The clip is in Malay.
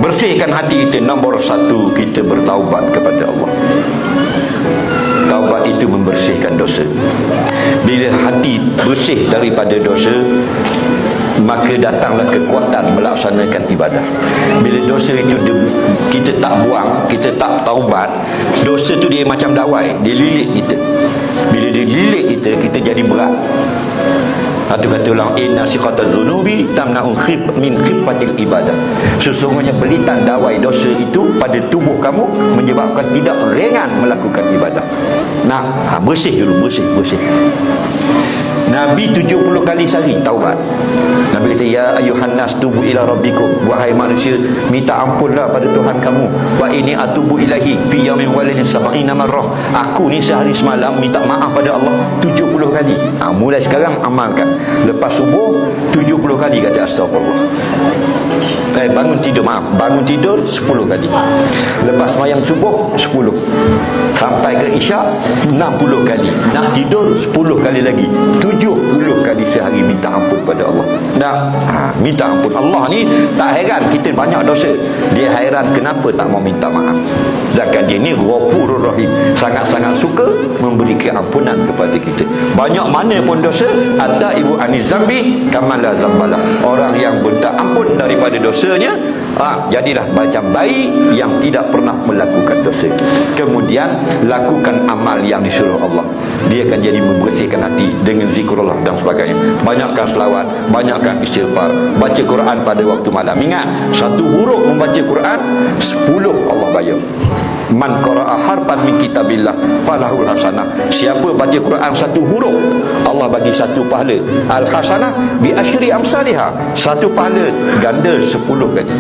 Bersihkan hati kita. Nombor satu, kita bertaubat kepada Allah. Taubat itu membersihkan dosa. Bila hati bersih daripada dosa, maka datanglah kekuatan melaksanakan ibadah. Bila dosa itu kita tak buang, kita tak taubat, dosa tu dia macam dawai, dia lilit kita. Bila dia lilit kita, kita jadi berat. Satu kata ulang, inna siqataz zunubi tamna'u min khifatil ibadah. Sesungguhnya belitan dawai dosa itu pada tubuh kamu menyebabkan tidak ringan melakukan ibadah. Nah, bersih dulu, bersih. Nabi 70 kali sehari taubat. Nabi kata, ya ayuhan nas tubu ila rabbikum, wahai manusia, minta ampunlah pada Tuhan kamu. Wa ini atubu ilahi fi yaumin walidin sab'ina marrah. Aku ni sehari semalam minta maaf pada Allah 70 kali. Mulai sekarang amalkan. Lepas subuh 70 kali kata astagfirullah. Bangun tidur 10 kali. Lepas sembahyang subuh 10. Sampai ke isyak 60 kali. Nak tidur 10 kali lagi. 70 kali sehari minta ampun pada Allah. Minta ampun. Allah ni tak heran kita banyak dosa. Dia heran kenapa tak mau minta maaf. Sedangkan dia ni Ghafurur Rahim, sangat-sangat suka memberi keampunan kepada kita. Banyak mana pun dosa, hatta ibu ani zambi kamala zambala. Orang yang minta ampun daripada dosanya, jadilah macam bayi yang tidak pernah melakukan dosa. Kemudian lakukan amal yang disuruh Allah. Dia akan jadi membersihkan hati dengan zikrullah dan sebagainya. Banyakkan selawat, banyakkan istighfar, baca Quran pada waktu malam. Ingat, satu huruf membaca Quran 10 Allah bayar. Man qara'a harfan min kitabillah falahul hasanah. Siapa baca Quran satu huruf, Allah bagi satu pahala. Al hasanah bi asyri amsalihha. Satu pahala ganda 10 kali.